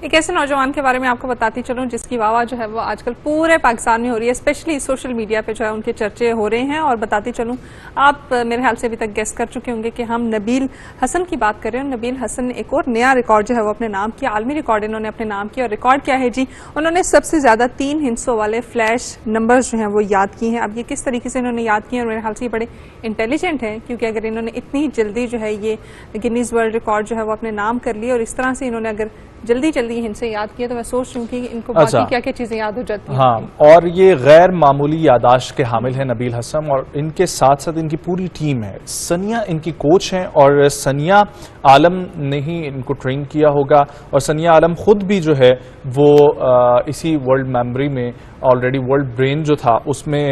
ایک ایسے نوجوان کے بارے میں آپ کو بتاتی چلوں جس کی واہ جو ہے وہ آج کل پورے پاکستان میں ہو رہی ہے، اسپیشلی سوشل میڈیا پہ جو ہے ان کے چرچے ہو رہے ہیں. اور بتاتی چلوں آپ میرے خیال سے ابھی تک گیس کر چکے ہوں گے کہ ہم نبیل حسن کی بات کر رہے ہیں. نبیل حسن نے ایک اور نیا ریکارڈ جو ہے وہ اپنے نام کیا، عالمی ریکارڈ انہوں نے اپنے نام کیا. اور ریکارڈ کیا ہے جی؟ انہوں نے سب سے زیادہ 3 ہندسوں والے فلیش نمبرز جو ہیں وہ یاد کیے ہیں. اب یہ کس طریقے سے انہوں نے یاد کیے ہیں، اور میرے خیال سے یہ بڑے انٹیلیجنٹ ہیں، کیونکہ اگر انہوں نے اتنی جلدی جو ہے یہ گینیز ورلڈ ریکارڈ جو ہے وہ اپنے نام کر لیے، اور اس طرح سے انہوں نے اگر جلدی ہند سے یاد کیا، تو میں سوچ رہی ہوں کہ ان کو باقی کیا کیا چیزیں یاد ہو جاتی ہیں. ہاں، اور یہ غیر معمولی یاداشت کے حامل ہیں نبیل حسن، اور ان کے ساتھ ساتھ ان کی پوری ٹیم ہے. ثنیہ ان کی کوچ ہیں، اور ثنیہ عالم نے ہی ان کو ٹرین کیا ہوگا. اور ثنیہ عالم خود بھی جو ہے وہ اسی ورلڈ میموری میں آلریڈی ورلڈ برین جو تھا اس میں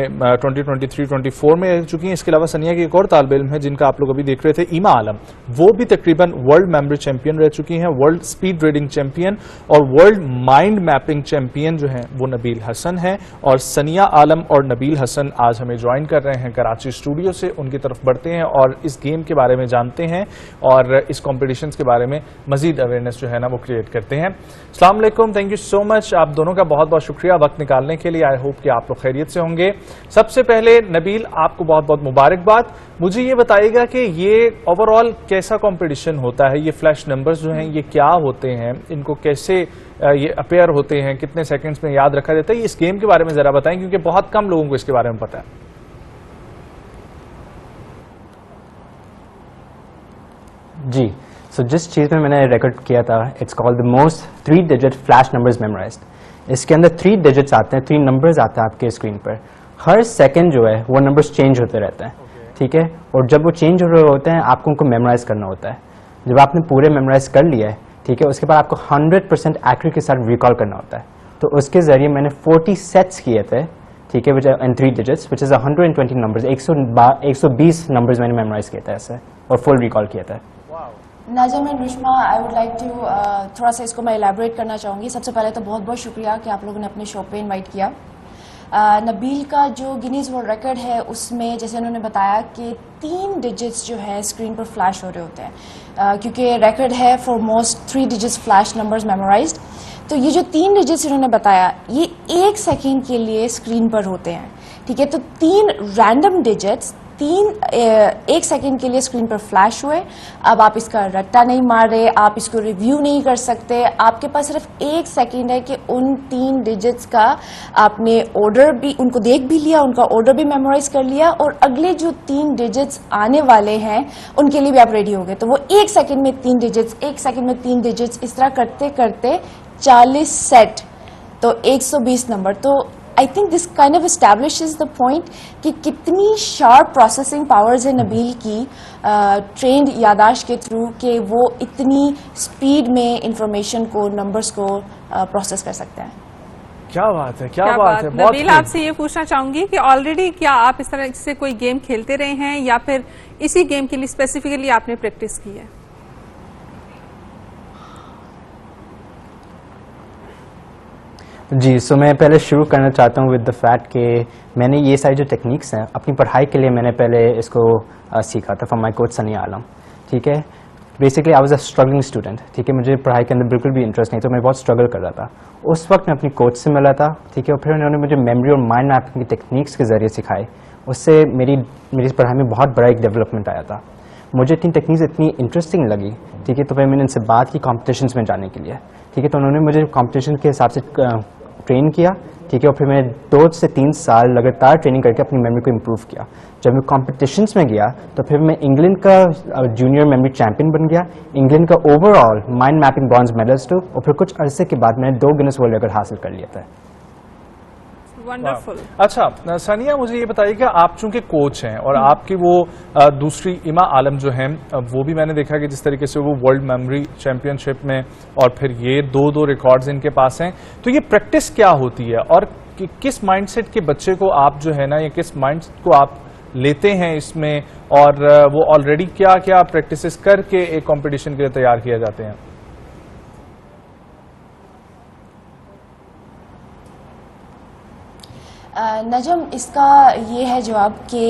2023-24 میں رہ چکی ہیں. اس کے علاوہ ثنیہ کی ایک اور طالب علم ہے جن کا آپ لوگ ابھی دیکھ رہے تھے، ایما عالم، وہ بھی تقریباً ورلڈ میموری چیمپئن رہ چکی ہیں، ورلڈ اسپیڈ ریڈنگ چیمپئن اور ورلڈ مائنڈ میپنگ چیمپئن جو ہیں وہ نبیل حسن ہیں. اور ثنیہ عالم اور نبیل حسن آج ہمیں جوائن کر رہے ہیں کراچی اسٹوڈیو سے. ان کی طرف بڑھتے ہیں اور اس گیم کے بارے میں جانتے ہیں اور اس کمپٹیشنز کے بارے میں مزید اویئرنیس جو ہے نا وہ کریٹ کرتے ہیں. السلام علیکم، تھینک یو سو مچ، آپ دونوں کا بہت بہت شکریہ وقت نکالنے کے لیے. آئی ہوپ کہ آپ لوگ خیریت سے ہوں گے. سب سے پہلے نبیل، آپ کو بہت بہت مبارکباد. مجھے یہ بتائیے گا کہ یہ اوور آل کیسا کمپٹیشن ہوتا ہے؟ یہ فلیش نمبرز جو ہیں یہ کیا ہوتے ہیں؟ ان کو کیسے یہ اپیئر ہوتے ہیں؟ کتنے سیکنڈز میں یاد رکھا جاتا ہے؟ اس گیم کے بارے میں ذرا بتائیں، کیونکہ بہت کم لوگوں کو اس کے بارے میں پتہ ہے. جی، سو جس چیز میں نے ریکارڈ کیا تھا، it's called the most 3 digit flash numbers memorized. اس کے اندر 3 ڈیجٹس آتے ہیں، 3 نمبرز آتے ہیں آپ کے اسکرین پر. ہر سیکنڈ جو ہے وہ نمبرز چینج ہوتے رہتے ہیں، ٹھیک ہے؟ اور جب وہ چینج ہو رہے ہوتے ہیں آپ کو ان کو میمورائز کرنا ہوتا ہے. جب آپ نے پورے میمورائز کر لیا ہے، ٹھیک ہے، اس کے بعد آپ کو 100% ایکوریٹ کے ساتھ ریکال کرنا ہوتا ہے. تو اس کے ذریعے میں نے 40 سیٹس کیے تھے، ٹھیک ہے، ان 3 ڈیجٹس وچ از 120 نمبرز. 120 نمبرز میں نے میمورائز کیے تھے ایسے، اور فل ریکال کیا تھا. Nazim and Reshma, I would like to تھوڑا سا اس کو میں ایلیبریٹ کرنا چاہوں گی. سب سے پہلے تو بہت بہت شکریہ کہ آپ لوگوں نے اپنے شو پہ انوائٹ کیا. نبیل کا جو گینیز ورلڈ ریکارڈ ہے اس میں جیسے انہوں نے بتایا کہ 3 ڈیجٹس جو ہے اسکرین پر فلیش ہو رہے ہوتے ہیں، کیونکہ ریکارڈ ہے for most 3 digits flash numbers memorized. تو یہ جو 3 ڈیجٹس انہوں نے بتایا یہ 1 سیکنڈ کے لیے اسکرین پر ہوتے ہیں، ٹھیک ہے. تو 3 رینڈم ڈیجٹس 1 سیکنڈ کے لیے اسکرین پر فلیش ہوئے. اب آپ اس کا رٹا نہیں مار رہے، آپ اس کو ریویو نہیں کر سکتے، آپ کے پاس صرف 1 سیکنڈ ہے کہ ان 3 ڈیجٹس کا آپ نے آرڈر بھی ان کو دیکھ بھی لیا، ان کا آرڈر بھی میمورائز کر لیا، اور اگلے جو 3 ڈیجٹس آنے والے ہیں ان کے لیے بھی آپ ریڈی ہو گئے. تو وہ 1 سیکنڈ میں 3 ڈیجٹس، 1 سیکنڈ میں 3 ڈیجٹس، اس طرح کرتے کرتے 40 سیٹ، تو 120 نمبر. تو I think this kind of establishes the point کہ کتنی شارپ پروسیسنگ پاورز ہے نبیل کی ٹرینڈ یاداشت کے تھرو، کہ وہ اتنی اسپیڈ میں انفارمیشن کو، نمبرز کو پروسیس کر سکتے ہیں. کیا بات ہے، کیا بات ہے. نبیل، آپ سے یہ پوچھنا چاہوں گی کہ آلریڈی کیا آپ اس طرح سے کوئی گیم کھیلتے رہے ہیں، یا پھر اسی گیم کے لیے اسپیسیفکلی آپ نے پریکٹس کی ہے؟ جی، سو میں پہلے شروع کرنا چاہتا ہوں ود دا فیکٹ کہ میں نے یہ ساری جو ٹیکنیکس ہیں اپنی پڑھائی کے لیے میں نے پہلے اس کو سیکھا تھا فرام مائی کوچ ثنیہ عالم. ٹھیک ہے، basically I was a struggling student. ٹھیک ہے، مجھے پڑھائی کے اندر بالکل بھی انٹرسٹ نہیں، تو میں بہت اسٹرگل کر رہا تھا. اس وقت میں اپنی کوچ سے ملا تھا، ٹھیک ہے، اور پھر انہوں نے مجھے میموری اور مائنڈ میپنگ کی ٹیکنیکس کے ذریعے سکھائے. اس سے میری پڑھائی میں بہت بڑا ایک ڈیولپمنٹ آیا تھا. مجھے اتنی ٹیکنیکس اتنی انٹرسٹنگ لگی، ٹھیک ہے، تو پھر میں نے ان سے بات کی کمپٹیشنس میں جانے کے لیے. ٹھیک ہے، تو انہوں نے مجھے کمپٹیشن کے حساب سے ٹرین کیا. ٹھیک ہے، اور پھر میں 2 سے 3 سال لگاتار ٹریننگ کر کے اپنی میموری کو امپروو کیا. جب میں کمپٹیشنس میں گیا تو پھر میں انگلینڈ کا جونیئر میموری چیمپئن بن گیا، انگلینڈ کا overall mind mapping bronze medallist, اور پھر کچھ عرصے کے بعد میں نے 2 گینس ورلڈ ریکارڈ حاصل کر لیا تھا. اچھا ثانیہ، مجھے یہ بتائیے کہ آپ چونکہ کوچ ہیں اور آپ کی وہ دوسری ایما عالم جو ہیں وہ بھی میں نے دیکھا کہ جس طریقے سے وہ ورلڈ میموری چیمپئن شپ میں، اور پھر یہ 2 ریکارڈز ان کے پاس ہیں. تو یہ پریکٹس کیا ہوتی ہے، اور کس مائنڈ سیٹ کے بچے کو آپ جو ہے نا، یا کس مائنڈ سیٹ کو آپ لیتے ہیں اس میں، اور وہ آلریڈی کیا کیا پریکٹسز کر کے ایک کمپٹیشن کے لیے تیار کیا جاتے ہیں؟ نجم، اس کا یہ ہے جواب کہ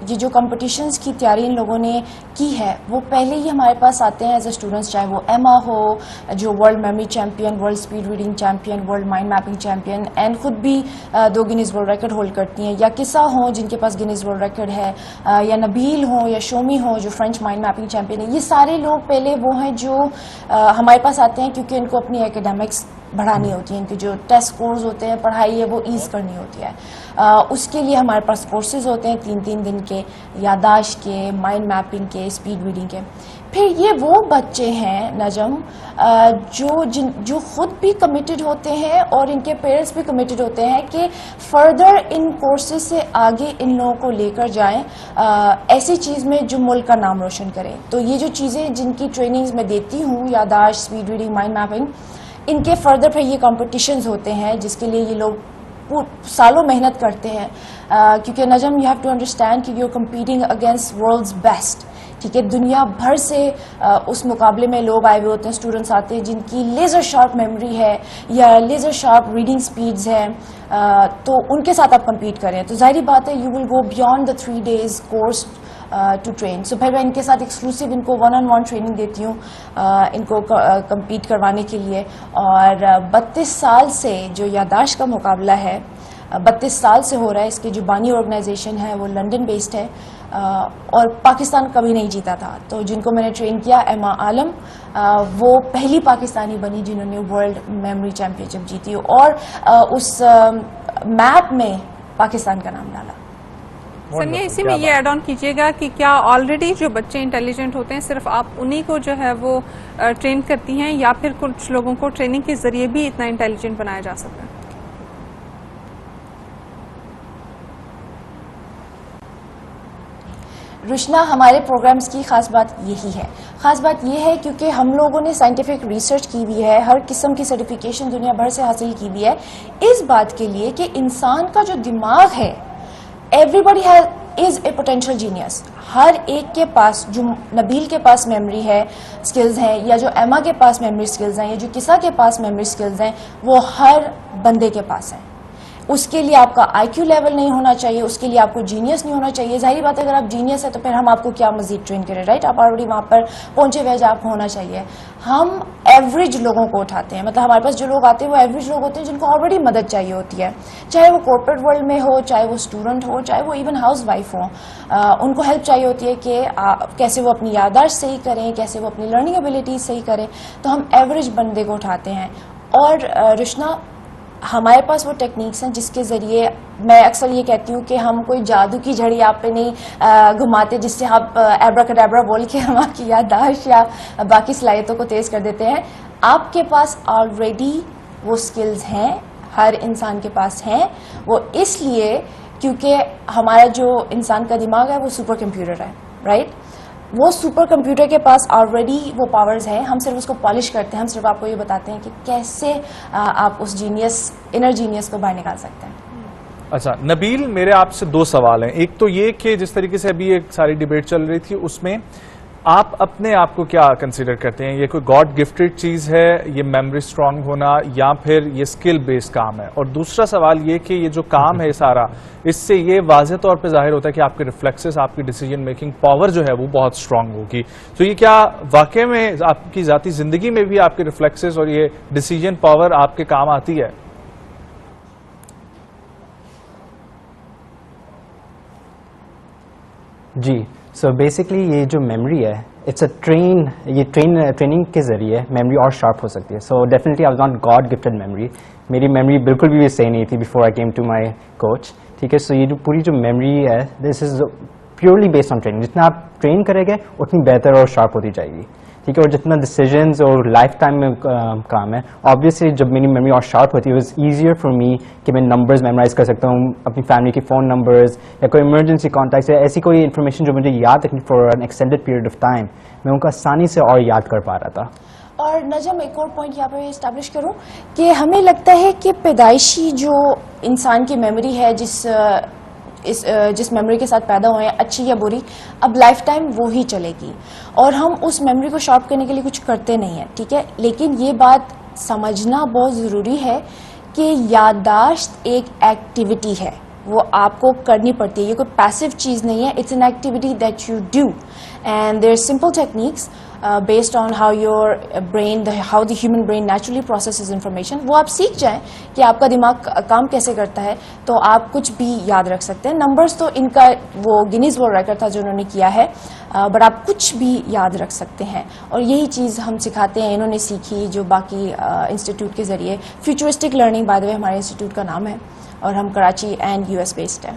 یہ جو کمپٹیشنز کی تیاری ان لوگوں نے کی ہے وہ پہلے ہی ہمارے پاس آتے ہیں ایز اے اسٹوڈنٹس, چاہے وہ ایما ہو جو world memory champion, world speed reading champion, world mind mapping champion and خود بھی 2 گینیز ورلڈ ریکارڈ ہولڈ کرتی ہیں, یا قصہ ہوں جن کے پاس گینیز ورلڈ ریکارڈ ہے, یا نبیل ہوں یا شومی ہوں جو فرینچ مائنڈ میپنگ چیمپئن ہے. یہ سارے لوگ پہلے وہ ہیں جو ہمارے پاس آتے ہیں کیونکہ ان کو اپنی ایکیڈیمکس بڑھانی ہوتی ہیں, ان کے جو ٹیسٹ کورس ہوتے ہیں, پڑھائی ہے وہ ایز کرنی ہوتی ہے. اس کے لیے ہمارے پاس کورسز ہوتے ہیں 3 دن کے, یادداشت کے, مائنڈ میپنگ کے, اسپیڈ ریڈنگ کے. پھر یہ وہ بچے ہیں نجم جو خود بھی کمیٹڈ ہوتے ہیں اور ان کے پیرنٹس بھی کمیٹڈ ہوتے ہیں کہ فردر ان کورسز سے آگے ان لوگوں کو لے کر جائیں ایسی چیز میں جو ملک کا نام روشن کریں. تو یہ جو چیزیں جن کی ٹریننگز میں دیتی ہوں, یادداشت, اسپیڈ ریڈنگ, مائنڈ میپنگ, ان کے فردر پھر یہ کمپٹیشنز ہوتے ہیں جس کے لیے یہ لوگ سالوں محنت کرتے ہیں. کیونکہ Najm you have to understand کہ you are competing against world's best. ٹھیک ہے, دنیا بھر سے اس مقابلے میں لوگ آئے ہوئے ہوتے ہیں, اسٹوڈنٹس آتے ہیں جن کی لیزر شارپ میموری ہے یا لیزر شارپ ریڈنگ سپیڈز ہیں, تو ان کے ساتھ آپ کمپیٹ کریں تو ظاہری بات ہے you will go beyond the 3 days course to train. So پھر میں ان کے ساتھ ایکسکلوسیو ان کو 1-on-1 ٹریننگ دیتی ہوں ان کو کمپیٹ کروانے کے لیے. اور 32 سال سے جو یادداشت کا مقابلہ ہے 32 سال سے ہو رہا ہے. اس کی جو بانی آرگنائزیشن ہے وہ لنڈن بیسڈ ہے اور پاکستان کبھی نہیں جیتا تھا. تو جن کو میں نے ٹرین کیا, ایما عالم, وہ پہلی پاکستانی بنی جنہوں نے ورلڈ میموری چیمپئن شپ جیتی اور اس میپ میں پاکستان کا نام ڈالا. سنیا, اسی میں یہ ایڈ آن کیجیے گا کہ کیا آلریڈی جو بچے انٹیلیجنٹ ہوتے ہیں صرف آپ انہی کو جو ہے وہ ٹرین کرتی ہیں یا پھر کچھ لوگوں کو ٹریننگ کے ذریعے بھی اتنا انٹیلیجنٹ بنایا جا سکتا ہے؟ رشنا, ہمارے پروگرامز کی خاص بات یہی ہے. خاص بات یہ ہے کیونکہ ہم لوگوں نے سائنٹیفک ریسرچ کی ہوئی ہے, ہر قسم کی سرٹیفیکیشن دنیا بھر سے حاصل کی ہوئی ہے اس بات کے لیے کہ انسان کا جو دماغ ہے, everybody is a potential genius. ہر ایک کے پاس, جو نبیل کے پاس میموری ہے, اسکلز ہیں, یا جو ایما کے پاس میموری اسکلز ہیں, یا جو قصہ کے پاس میموری اسکلز ہیں, وہ ہر بندے کے پاس ہیں. اس کے لیے آپ کا آئی کیو لیول نہیں ہونا چاہیے, اس کے لیے آپ کو جینیس نہیں ہونا چاہیے. ظاہری بات ہے اگر آپ جینیس ہے تو پھر ہم آپ کو کیا مزید ٹرین کریں, رائٹ؟ آپ آلریڈی وہاں پر پہنچے ہوئے آپ ہونا چاہیے. ہم ایوریج لوگوں کو اٹھاتے ہیں, مطلب ہمارے پاس جو لوگ آتے ہیں وہ ایوریج لوگ ہوتے ہیں جن کو آلریڈی مدد چاہیے ہوتی ہے, چاہے وہ کارپوریٹ ورلڈ میں ہو, چاہے وہ اسٹوڈنٹ ہو, چاہے وہ ایون ہاؤس وائف ہو. ان کو ہیلپ چاہیے ہوتی ہے کہ کیسے وہ اپنی یادداشت صحیح کریں, کیسے وہ اپنی لرننگ ایبلٹیز صحیح کریں. تو ہم ایوریج بندے کو اٹھاتے ہیں. اور رشنا, ہمارے پاس وہ ٹیکنیکس ہیں جس کے ذریعے میں اکثر یہ کہتی ہوں کہ ہم کوئی جادو کی جھڑی آپ پہ نہیں گھماتے جس سے آپ ایبرا کڈیبرا بول کے ہم آپ کی یادداشت یا باقی صلاحیتوں کو تیز کر دیتے ہیں. آپ کے پاس آلریڈی وہ سکلز ہیں, ہر انسان کے پاس ہیں. وہ اس لیے کیونکہ ہمارا جو انسان کا دماغ ہے وہ سپر کمپیوٹر ہے, رائٹ؟ وہ سپر کمپیوٹر کے پاس آلریڈی وہ پاورز ہیں, ہم صرف اس کو پالش کرتے ہیں. ہم صرف آپ کو یہ بتاتے ہیں کہ کیسے آپ اس جینیس, انر جینیس کو باہر نکال سکتے ہیں. اچھا نبیل, میرے آپ سے 2 سوال ہیں. ایک تو یہ کہ جس طریقے سے ابھی ایک ساری ڈیبیٹ چل رہی تھی اس میں آپ اپنے آپ کو کیا کنسیڈر کرتے ہیں, یہ کوئی گاڈ گفٹڈ چیز ہے یہ میموری اسٹرانگ ہونا, یا پھر یہ اسکل بیسڈ کام ہے؟ اور دوسرا سوال یہ کہ یہ جو کام ہے سارا, اس سے یہ واضح طور پہ ظاہر ہوتا ہے کہ آپ کے ریفلیکسز, آپ کی ڈیسیجن میکنگ پاور جو ہے وہ بہت اسٹرانگ ہوگی. تو یہ کیا واقع میں آپ کی ذاتی زندگی میں بھی آپ کے ریفلیکسز اور یہ ڈیسیجن پاور آپ کے کام آتی ہے؟ جی, سو بیسکلی یہ جو میموری ہے اٹس اے یہ ٹریننگ کے ذریعے میموری اور شارپ ہو سکتی ہے. So definitely I was not God gifted memory. میری میموری بالکل بھی صحیح نہیں تھی before I came to my coach. ٹھیک ہے, سو یہ جو پوری جو میموری ہے this is purely based on training. جتنا آپ ٹرین کریں گے اتنی بہتر اور شارپ ہوتی جائے گی. ٹھیک ہے, اور جتنا ڈیسیجنز اور لائف ٹائم میں کام ہے, آبویسلی جب میری میموری اور شارپ ہوتی ہے it was easier for me کہ میں نمبرز میمورائز کر سکتا ہوں, اپنی فیملی کے فون نمبرز یا کوئی ایمرجنسی کانٹیکٹس, ایسی کوئی انفارمیشن جو مجھے یاد رکھنی for an extended period of time, میں ان کو آسانی سے اور یاد کر پا رہا تھا. اور نجم, ایک اور پوائنٹ یہاں پہ اسٹیبلش کروں کہ ہمیں لگتا ہے کہ پیدائشی جو انسان کی میموری ہے, جس میموری کے ساتھ پیدا ہوئے ہیں, اچھی یا بری, اب لائف ٹائم وہی چلے گی اور ہم اس میموری کو شارپ کرنے کے لیے کچھ کرتے نہیں ہیں. ٹھیک ہے, لیکن یہ بات سمجھنا بہت ضروری ہے کہ یادداشت ایک ایکٹیویٹی ہے. وہ آپ کو کرنی پڑتی ہے. یہ کوئی پیسو چیز نہیں ہے, it's an activity that you do, and there simple techniques based on how your brain, how the human brain naturally processes information. وہ آپ سیکھ جائیں کہ آپ کا دماغ کام کیسے کرتا ہے, تو آپ کچھ بھی یاد رکھ سکتے ہیں. نمبرز تو ان کا وہ گینیز ورلڈ ریکارڈ تھا جو انہوں نے کیا ہے, بٹ آپ کچھ بھی یاد رکھ سکتے ہیں, اور یہی چیز ہم سکھاتے ہیں. انہوں نے سیکھی جو باقی انسٹیٹیوٹ کے ذریعے. فیوچرسٹک لرننگ بائی دا وے ہمارے انسٹیٹیوٹ کا نام ہے, اور ہم کراچی اینڈ US بیسڈ ہیں.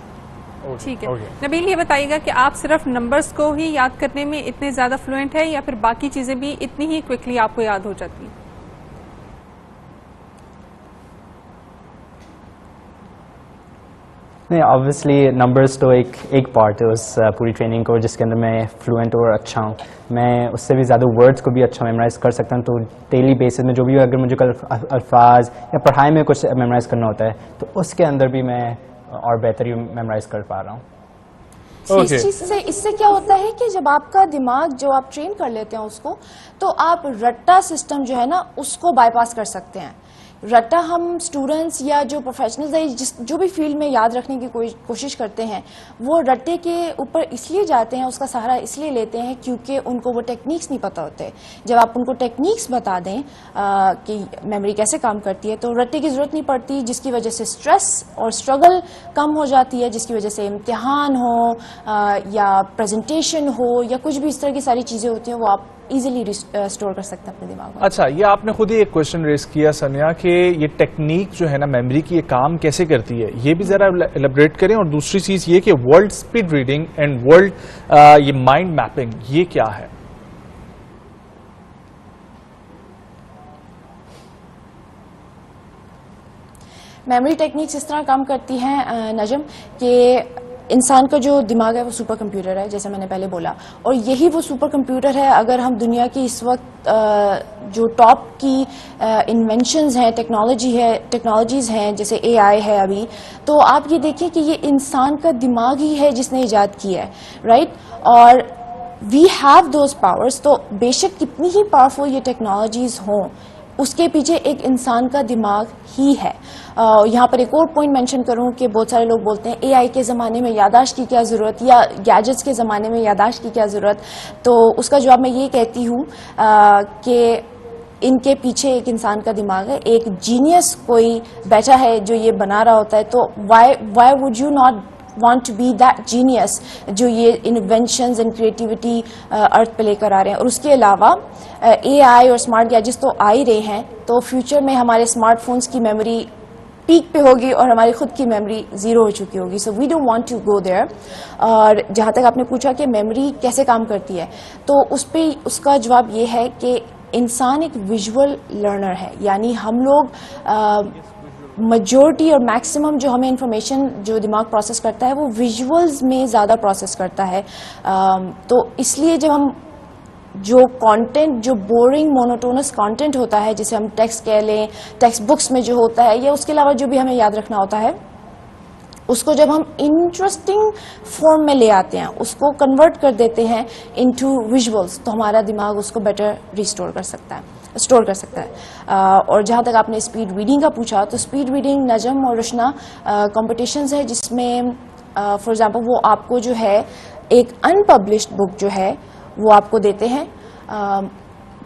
ٹھیک ہے. نبیل یہ بتائیے گا کہ آپ صرف نمبرز کو ہی یاد کرنے میں اتنے زیادہ فلوئنٹ ہے یا پھر باقی چیزیں بھی اتنی ہی کوئکلی آپ کو یاد ہو جاتی ہیں؟ نہیں, آبویسلی نمبرز تو ایک پارٹ ہے اس پوری ٹریننگ کو جس کے اندر میں فلوئنٹ اور اچھا ہوں. میں اس سے بھی زیادہ ورڈز کو بھی اچھا میمورائز کر سکتا ہوں. تو ڈیلی بیسس میں جو بھی اگر مجھے الفاظ یا پڑھائی میں کچھ میمورائز کرنا ہوتا ہے تو اس کے اندر بھی میں اور بہتری میمورائز کر پا رہا ہوں. اس چیز سے اس سے کیا ہوتا ہے کہ جب آپ کا دماغ جو آپ ٹرین کر لیتے ہیں اس کو, تو آپ رٹا سسٹم جو ہے نا اس کو بائی پاس کر سکتے ہیں. رٹا ہم اسٹوڈنٹس یا جو پروفیشنلز ہیں جو بھی فیلڈ میں یاد رکھنے کی کوشش کرتے ہیں, وہ رٹے کے اوپر اس لیے جاتے ہیں, اس کا سہارا اس لیے لیتے ہیں کیونکہ ان کو وہ ٹیکنیکس نہیں پتہ ہوتے. جب آپ ان کو ٹیکنیکس بتا دیں کہ میموری کیسے کام کرتی ہے, تو رٹے کی ضرورت نہیں پڑتی, جس کی وجہ سے اسٹریس اور اسٹرگل کم ہو جاتی ہے, جس کی وجہ سے امتحان ہو یا پریزنٹیشن ہو یا کچھ بھی اس طرح کی ساری چیزیں ہوتی ہیں وہ آپ ایزیلی اسٹور کر سکتے ہیں اپنے دماغ میں. اچھا, یہ آپ نے خود ہی ایک کوشچن ریز کیا سنیا کہ یہ ٹیکنیک جو ہے نا میموری کی, یہ کام کیسے کرتی ہے, یہ بھی ذرا ایلیبریٹ کریں. اور دوسری چیز یہ کہ world speed reading and world یہ مائنڈ میپنگ, یہ کیا ہے؟ میموری ٹیکنیکس اس طرح کام کرتی ہیں نجم کہ انسان کا جو دماغ ہے وہ سپر کمپیوٹر ہے, جیسے میں نے پہلے بولا, اور یہی وہ سپر کمپیوٹر ہے. اگر ہم دنیا کی اس وقت جو ٹاپ کی انوینشنز ہیں, ٹیکنالوجیز ہیں, جیسے AI ہے ابھی, تو آپ یہ دیکھیں کہ یہ انسان کا دماغ ہی ہے جس نے ایجاد کیا ہے, رائٹ. اور وی ہیو دوز پاورز. تو بے شک کتنی ہی پاورفل یہ ٹیکنالوجیز ہوں, اس کے پیچھے ایک انسان کا دماغ ہی ہے. یہاں پر ایک اور پوائنٹ مینشن کروں کہ بہت سارے لوگ بولتے ہیں AI کے زمانے میں یاداشت کی کیا ضرورت, یا گیجٹس کے زمانے میں یاداشت کی کیا ضرورت. تو اس کا جواب میں یہ کہتی ہوں کہ ان کے پیچھے ایک انسان کا دماغ ہے, ایک جینیس کوئی بیٹھا ہے جو یہ بنا رہا ہوتا ہے. تو why would you not want to be that genius جو یہ انوینشنز اینڈ کریٹیوٹی ارتھ پہ لے کر آ رہے ہیں. اور اس کے علاوہ AI اور اسمارٹ گیجٹس تو آ ہی رہے ہیں, تو فیوچر میں ہمارے اسمارٹ فونس کی میموری پیک پہ ہوگی اور ہماری خود کی میموری زیرو ہو چکی ہوگی. So we don't want to go there. اور جہاں تک آپ نے پوچھا کہ میموری کیسے کام کرتی ہے, تو اس کا جواب یہ ہے کہ انسان ایک ویژول لرنر ہے. یعنی ہم لوگ میجورٹی اور میکسیمم جو ہمیں انفارمیشن جو دماغ پروسیس کرتا ہے وہ ویژولز میں زیادہ پروسیس کرتا ہے. تو اس لیے جب ہم جو کانٹینٹ, جو بورنگ مونوٹونس کانٹینٹ ہوتا ہے, جسے ہم ٹیکسٹ کہہ لیں, ٹیکسٹ بکس میں جو ہوتا ہے, یا اس کے علاوہ جو بھی ہمیں یاد رکھنا ہوتا ہے, اس کو جب ہم انٹرسٹنگ فارم میں لے آتے ہیں, اس کو کنورٹ کر دیتے ہیں انٹو ویژولز, تو ہمارا دماغ اس کو بیٹر ریسٹور کر سکتا ہے. اور جہاں تک آپ نے اسپیڈ ریڈنگ کا پوچھا, تو اسپیڈ ریڈنگ نجم اور رشنا کمپٹیشنز ہے جس میں فار ایگزامپل وہ آپ کو جو ہے ایک ان پبلشڈ بک جو ہے وہ آپ کو دیتے ہیں,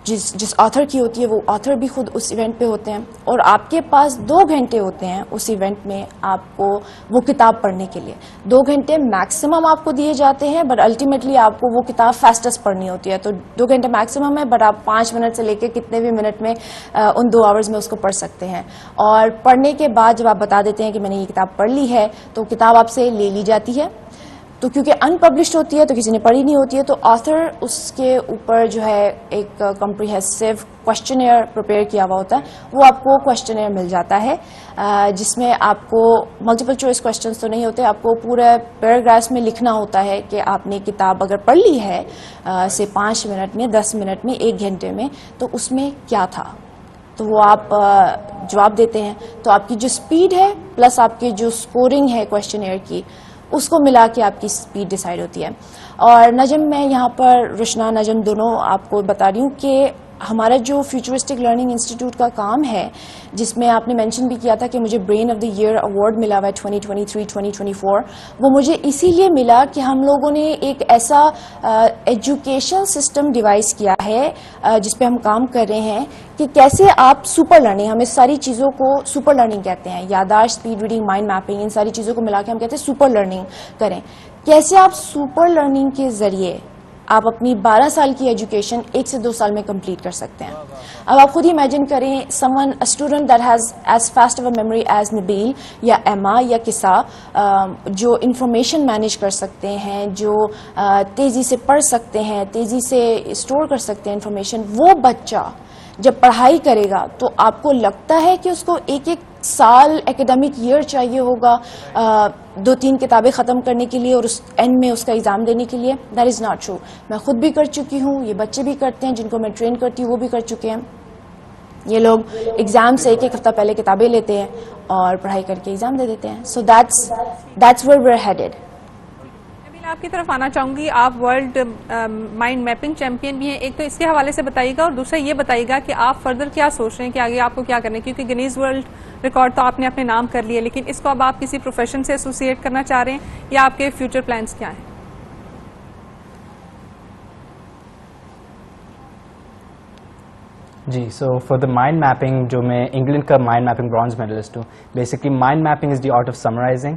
جس آتھر کی ہوتی ہے وہ آتھر بھی خود اس ایونٹ پہ ہوتے ہیں, اور آپ کے پاس 2 گھنٹے ہوتے ہیں اس ایونٹ میں آپ کو وہ کتاب پڑھنے کے لیے. 2 گھنٹے میکسیمم آپ کو دیے جاتے ہیں, بٹ الٹیمیٹلی آپ کو وہ کتاب فاسٹسٹ پڑھنی ہوتی ہے. تو 2 گھنٹے میکسیمم ہے, بٹ آپ 5 منٹ سے لے کے کتنے بھی منٹ میں ان 2 آورز میں اس کو پڑھ سکتے ہیں. اور پڑھنے کے بعد جب آپ بتا دیتے ہیں کہ میں نے یہ کتاب پڑھ لی ہے, تو کتاب آپ سے لے لی جاتی ہے. تو کیونکہ ان پبلشڈ ہوتی ہے تو کسی نے پڑھی نہیں ہوتی ہے, تو آتھر اس کے اوپر جو ہے ایک کمپریہنسو کوشچنیئر پریپیئر کیا ہوا ہوتا ہے. وہ آپ کو کوشچنیئر مل جاتا ہے جس میں آپ کو ملٹیپل چوائس کوشچنس تو نہیں ہوتے, آپ کو پورے پیراگرافس میں لکھنا ہوتا ہے کہ آپ نے کتاب اگر پڑھ لی ہے سے 5 منٹ میں, 10 منٹ میں, 1 گھنٹے میں, تو اس میں کیا تھا, تو وہ آپ جواب دیتے ہیں. تو آپ کی جو اسپیڈ ہے پلس آپ کی جو اسکورنگ ہے کوشچنیئر کی, اس کو ملا کے آپ کی اسپیڈ ڈیسائیڈ ہوتی ہے. اور نجم, میں یہاں پر رشنا نجم دونوں آپ کو بتا رہی ہوں کہ ہمارا جو فیوچرسٹک لرننگ انسٹیٹیوٹ کا کام ہے، جس میں آپ نے مینشن بھی کیا تھا کہ مجھے brain of the year award ملا ہوا ہے 2023-2024، وہ مجھے اسی لیے ملا کہ ہم لوگوں نے ایک ایسا ایجوکیشن سسٹم ڈیوائز کیا ہے جس پہ ہم کام کر رہے ہیں کہ کیسے آپ سپر لرننگ، ہم اس ساری چیزوں کو سپر لرننگ کہتے ہیں، یادداشت، اسپیڈ ریڈنگ، مائنڈ میپنگ، ان ساری چیزوں کو ملا کے ہم کہتے ہیں سپر لرننگ کریں. کیسے آپ سپر لرننگ کے ذریعے آپ اپنی 12 سال کی ایجوکیشن 1 سے 2 سال میں کمپلیٹ کر سکتے ہیں. اب آپ خود ہی امیجن کریں student that has as fast of a memory as Nabeel یا ایما یا کسا، جو انفارمیشن مینیج کر سکتے ہیں، جو تیزی سے پڑھ سکتے ہیں، تیزی سے اسٹور کر سکتے ہیں انفارمیشن، وہ بچہ جب پڑھائی کرے گا تو آپ کو لگتا ہے کہ اس کو ایک سال ایکڈیمک ایئر چاہیے ہوگا 2-3 کتابیں ختم کرنے کے لیے اور اس اینڈ میں اس کا ایگزام دینے کے لیے؟ That is not true. میں خود بھی کر چکی ہوں، یہ بچے بھی کرتے ہیں جن کو میں ٹرین کرتی ہوں، وہ بھی کر چکے ہیں. یہ لوگ ایگزام سے 1 ہفتہ پہلے کتابیں لیتے ہیں اور پڑھائی کر کے ایگزام دے دیتے ہیں. So that's where we are headed. آپ کی طرف آنا چاہوں گی، آپ ورلڈ مائنڈ میپنگ چیمپئن بھی ہیں. ایک تو اس کے حوالے سے بتائیے گا اور دوسرا یہ بتائیے گا کہ آپ فردر کیا سوچ رہے ہیں کہ آگے آپ کو کیا کرنا ہے، کیونکہ گنیز ورلڈ ریکارڈ تو آپ نے اپنے نام کر لیے، لیکن اس کو اب آپ کسی پروفیشن سے ایسوسیٹ کرنا چاہ رہے ہیں یا آپ کے فیوچر پلانز کیا ہیں؟ جی، so for the mind mapping, جو میں انگلینڈ کا مائنڈ میپنگ برانز میڈلسٹ ہوں. Basically mind mapping is the art of summarising.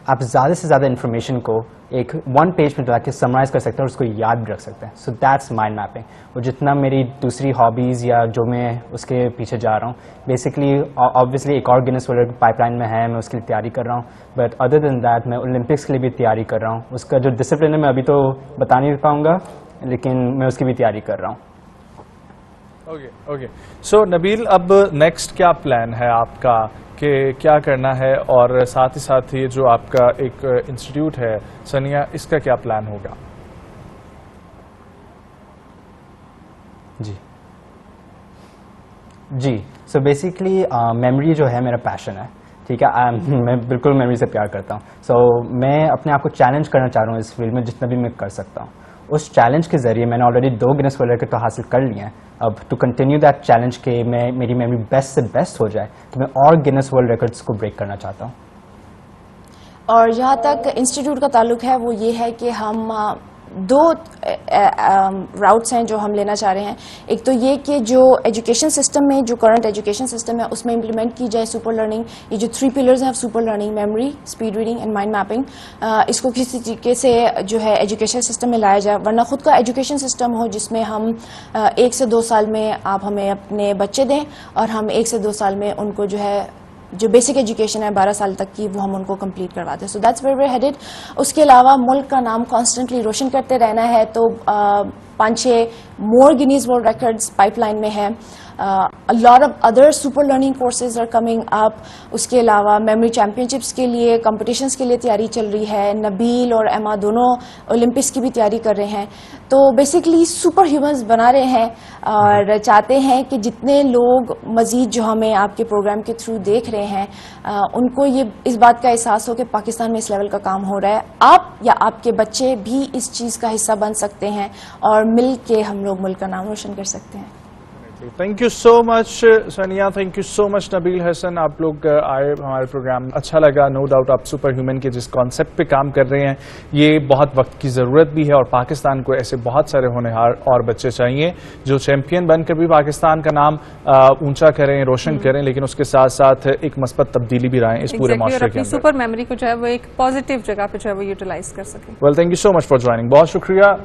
آپ زیادہ سے زیادہ انفارمیشن کو ایک 1 پیج میں لا کے سمرائز کر سکتے ہیں اور اس کو یاد بھی رکھ سکتے ہیں. So that's mind mapping. اور جتنا میری دوسری ہابیز یا جو میں اس کے پیچھے جا رہا ہوں، بیسکلی آبویسلی ایک اور گینس ورلڈ پائپ لائن میں ہے، میں اس کے لیے تیاری کر رہا ہوں. بٹ ادر دین دیٹ میں اولمپکس کے لیے بھی تیاری کر رہا ہوں. اس کا جو ڈسپلن ہے میں ابھی تو بتا نہیں پاؤں گا، لیکن میں اس کی بھی تیاری کر رہا ہوں. اوکے. سو نبیل، اب نیکسٹ کیا پلان ہے آپ کا کہ کیا کرنا ہے، اور ساتھ ہی ساتھ یہ جو آپ کا ایک انسٹیٹیوٹ ہے سنیا، اس کا کیا پلان ہوگا؟ جی سو بیسکلی میموری جو ہے میرا پیشن ہے. ٹھیک ہے، میں بالکل میموری سے پیار کرتا ہوں. سو میں اپنے آپ کو چیلنج کرنا چاہ رہا ہوں اس فیلڈ میں جتنا بھی میں کر سکتا ہوں. اس چیلنج کے ذریعے میں نے آلریڈی 2 گینس ورلڈ ریکارڈ تو حاصل کر لیے ہیں. اب ٹو کنٹینیو دیٹ چیلنج کہ میری میموری بیسٹ سے بیسٹ ہو جائے تو میں اور گینس ورلڈ ریکارڈس کو بریک کرنا چاہتا ہوں. اور جہاں تک انسٹیٹیوٹ کا تعلق ہے وہ یہ ہے کہ ہم 2 راؤٹس ہیں جو ہم لینا چاہ رہے ہیں. ایک تو یہ کہ جو ایجوکیشن سسٹم میں، جو کرنٹ ایجوکیشن سسٹم ہے اس میں امپلیمنٹ کی جائے سپر لرننگ. یہ جو 3 پلرز ہیں super learning, memory, speed reading and mind mapping, اس کو کسی طریقے سے جو ہے ایجوکیشن سسٹم میں لایا جائے. ورنہ خود کا ایجوکیشن سسٹم ہو جس میں ہم 1 سے 2 سال میں آپ ہمیں اپنے بچے دیں اور ہم 1 سے 2 سال میں ان کو جو ہے جو بیسک ایجوکیشن ہے 12 سال تک کی وہ ہم ان کو کمپلیٹ کرواتے ہیں. So that's where we are headed. اس کے علاوہ ملک کا نام کانسٹنٹلی روشن کرتے رہنا ہے، تو 5-6 more Guinness world records pipeline میں ہے. A lot of other super learning courses are coming up. اس کے علاوہ میموری چیمپئن شپس کے لیے، کمپٹیشنس کے لیے تیاری چل رہی ہے. نبیل اور ایما دونوں اولمپکس کی بھی تیاری کر رہے ہیں. تو بیسکلی سپر ہیومنز بنا رہے ہیں اور چاہتے ہیں کہ جتنے لوگ مزید جو ہمیں آپ کے پروگرام کے تھرو دیکھ رہے ہیں ان کو یہ اس بات کا احساس ہو کہ پاکستان میں اس لیول کا کام ہو رہا ہے. آپ یا آپ کے بچے بھی اس چیز کا حصہ بن سکتے ہیں اور مل کے ہم لوگ ملک کا نام روشن کر سکتے ہیں. تھینک یو سو مچ سنیا، تھینک یو سو مچ نبیل حسن. آپ لوگ آئے ہمارے پروگرام، اچھا لگا. نو ڈاؤٹ آپ سپر ہیومن کے جس کانسیپٹ پہ کام کر رہے ہیں یہ بہت وقت کی ضرورت بھی ہے، اور پاکستان کو ایسے بہت سارے ہونہار اور بچے چاہیے جو چیمپئن بن کر بھی پاکستان کا نام اونچا کریں، روشن کریں، لیکن اس کے ساتھ ساتھ ایک مثبت تبدیلی بھی لائیں اس پورے معاشرے کے اندر. سپر میموری کو جو ہے وہ ایک پازیٹیو جگہ پہ جو ہے وہ یوٹیلائز کر سکیں. Well, thank you so much for joining. بہت شکریہ.